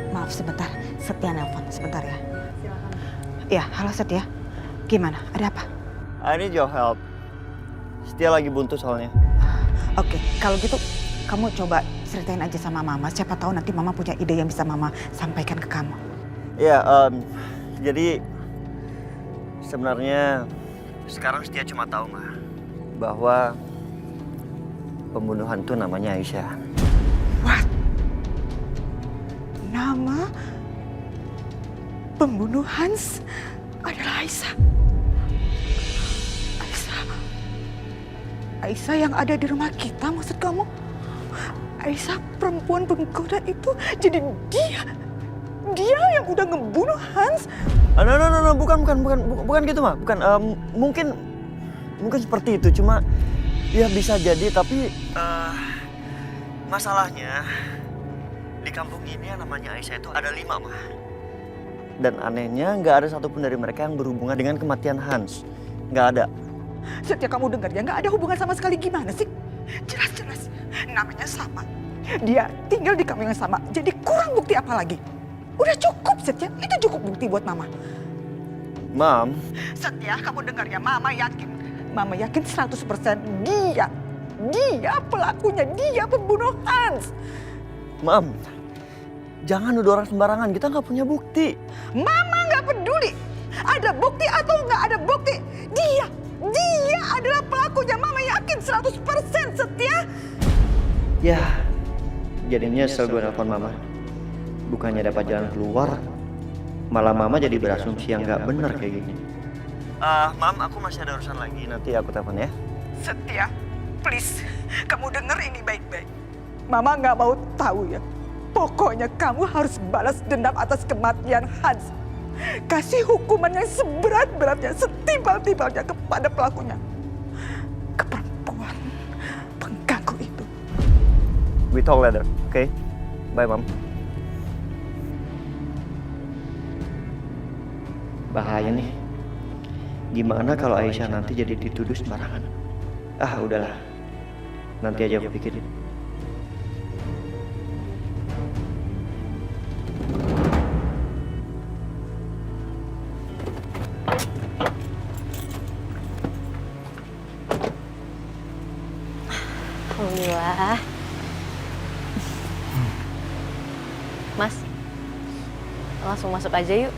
Maaf sebentar, Setia nelpon sebentar ya. Silakan. Iya, halo Setia. Gimana? Ada apa? I need your help. Setia lagi buntu soalnya. Oke, kalau gitu kamu coba ceritain aja sama Mama. Siapa tahu nanti Mama punya ide yang bisa Mama sampaikan ke kamu. Iya, jadi sebenarnya sekarang Setia cuma tahu mah bahwa pembunuhan tuh namanya Aisyah. What? Nama pembunuh Hans adalah Aisyah. Aisyah yang ada di rumah kita, maksud kamu? Aisyah perempuan penggoda itu, jadi dia yang udah ngebunuh Hans? No, bukan gitu mah. Bukan, mungkin seperti itu. Cuma ya bisa jadi, tapi masalahnya di kampung ini yang namanya Aisyah itu ada 5 mah. Dan anehnya nggak ada satupun dari mereka yang berhubungan dengan kematian Hans. Nggak ada. Setia kamu dengar ya, nggak ada hubungan sama sekali. Gimana sih? Jelas-jelas namanya sama. Dia tinggal di kampung yang sama. Jadi kurang bukti apa lagi? Udah cukup Setia, itu cukup bukti buat Mama. Mam. Setia, kamu dengar ya, Mama yakin. Mama yakin 100% dia pelakunya, dia pembunuh Hans. Mam, jangan nuduh orang sembarangan, kita nggak punya bukti. Mama nggak peduli. Ada bukti atau nggak ada bukti. Dia adalah pelakunya. Mama yakin 100% Setia. Ya, jadi nyesel gue nelfon Mama. Bukannya dapat jalan keluar, malah Mama jadi berasumsi yang nggak benar kayak gini. Mam, aku masih ada urusan lagi, nanti aku telepon ya. Setia, please, kamu dengar ini baik-baik. Mama nggak mau tahu ya. Pokoknya kamu harus balas dendam atas kematian Hans. Kasih hukuman yang seberat-beratnya, setimpal-timpalnya kepada pelakunya. Ke perempuan pengganggu itu. We talk later, okay? Bye, Mam. Bahaya nih. Gimana kalau Aisyah nanti jadi dituduh sembarangan? Ah, udahlah. Nanti aja aku pikirin. Alhamdulillah. Mas, langsung masuk aja yuk.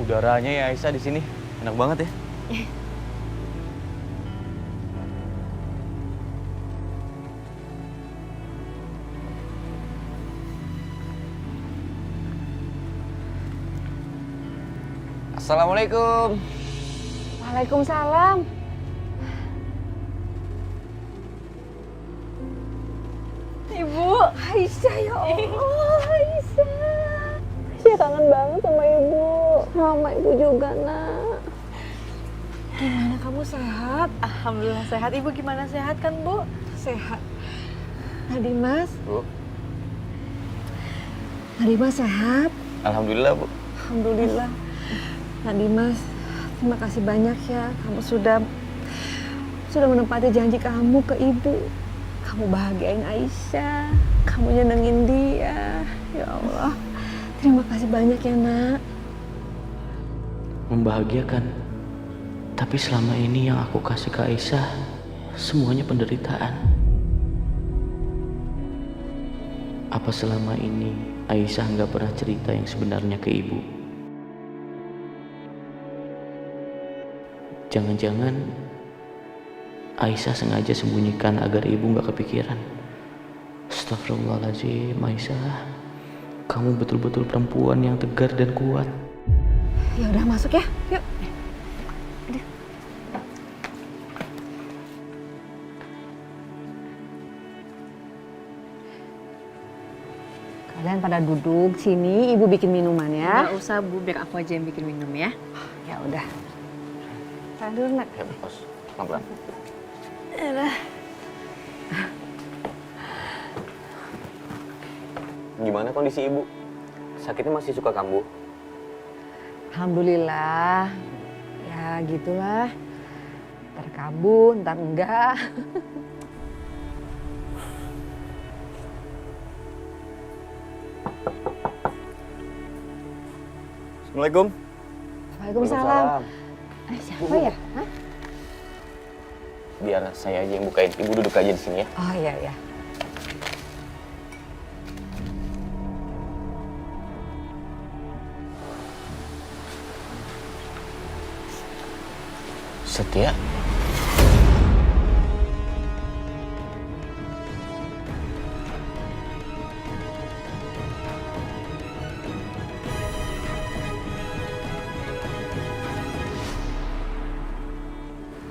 Udaranya ya Aisyah di sini enak banget ya. Assalamualaikum. Waalaikumsalam. Ibu. Aisyah, ya Allah, Aisyah. Aisyah kangen banget sama ibu. Sama ibu juga, nak. Gimana kamu sehat? Alhamdulillah sehat. Ibu gimana, sehat kan, Bu? Sehat. Nadimas? Bu. Nadimas sehat? Alhamdulillah, Bu. Alhamdulillah. Nadimas, terima kasih banyak ya. Kamu sudah menepati janji kamu ke ibu. Kamu bahagiain Aisyah. Kamu nyenengin dia. Ya Allah. Terima kasih banyak ya, nak. Membahagiakan. Tapi selama ini yang aku kasih ke Aisyah semuanya penderitaan. Apa selama ini Aisyah nggak pernah cerita yang sebenarnya ke ibu? Jangan-jangan Aisyah sengaja sembunyikan agar ibu nggak kepikiran. Astagfirullahaladzim, Aisyah. Kamu betul-betul perempuan yang tegar dan kuat. Ya udah masuk ya, yuk. Kalian pada duduk sini, ibu bikin minuman ya. Nggak usah Bu, biar aku aja yang bikin minum ya. Ya udah. Tahan dulu, nak. Ya, Bos. Pelan-pelan. Gimana kondisi ibu? Sakitnya masih suka kambuh? Alhamdulillah. Ya gitulah. Ntar kabur, ntar enggak. Assalamualaikum. Waalaikumsalam. Siapa ya? Hah? Biar saya aja yang bukain. Ibu duduk aja di sini ya. Oh iya, iya. Setia.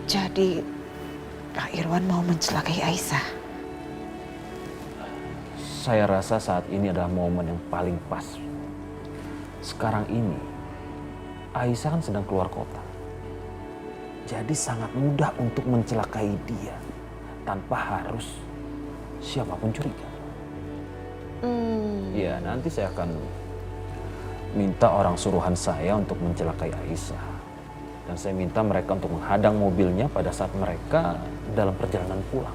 Jadi Kak Irwan mau mencelakai Aisyah. Saya rasa saat ini adalah momen yang paling pas. Sekarang ini, Aisyah kan sedang keluar kota. Jadi sangat mudah untuk mencelakai dia tanpa harus siapapun curiga. Ya, nanti saya akan minta orang suruhan saya untuk mencelakai Aisyah. Dan saya minta mereka untuk menghadang mobilnya pada saat mereka dalam perjalanan pulang.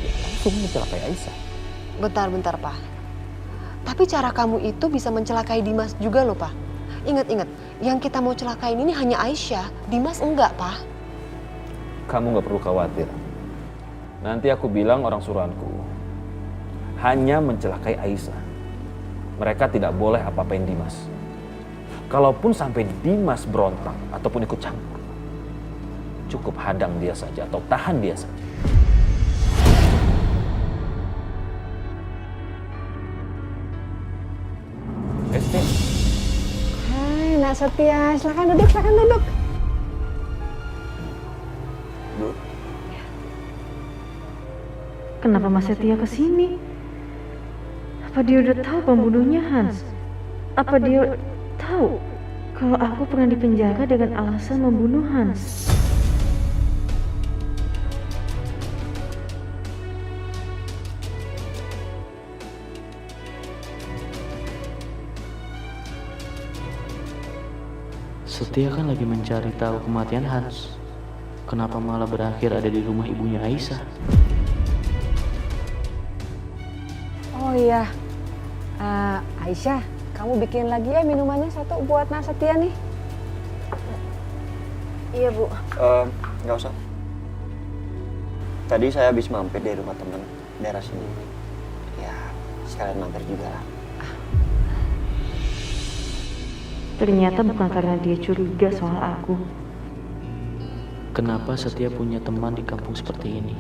Ya, langsung mencelakai Aisyah. Bentar, Pak. Tapi cara kamu itu bisa mencelakai Dimas juga loh, Pak. Ingat, yang kita mau celakain ini hanya Aisyah. Dimas enggak, Pak. Kamu nggak perlu khawatir. Nanti aku bilang orang suruhanku hanya mencelakai Aisyah. Mereka tidak boleh apa-apain Dimas. Kalaupun sampai Dimas berontak ataupun ikut campur, cukup hadang dia saja atau tahan dia saja. Esti. Hai, Nak Setia. Silakan duduk, silakan duduk. Bu, Kenapa Mas Setia kesini? Apa dia udah tahu pembunuhnya Hans? Apa dia tahu kalau aku pernah dipenjara dengan alasan membunuh Hans? Setia kan lagi mencari tahu kematian Hans. Kenapa malah berakhir ada di rumah ibunya Aisyah? Oh iya. Aisyah, kamu bikin lagi ya minumannya satu buat Nak Setia nih. Iya, Bu. nggak usah. Tadi saya habis mampir dari rumah teman daerah sini. Ya, sekalian mampir juga lah. Ternyata bukan karena dia curiga soal aku. Kenapa Setia punya teman di kampung seperti ini?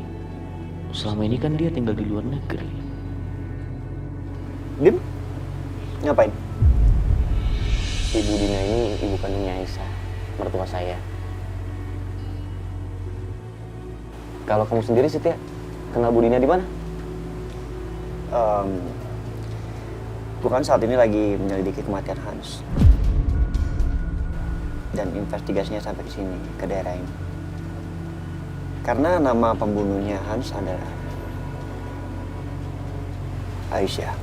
Selama ini kan dia tinggal di luar negeri. Dim, ngapain? Ibu Dina ini ibu kandungnya Aisyah, mertua saya. Kalau kamu sendiri Setia, kenal Bu Dina di mana? Bukan saat ini lagi menyelidiki kematian Hans. Dan investigasinya sampai ke sini, ke daerah ini. Karena nama pembunuhnya Hans adalah Aisyah.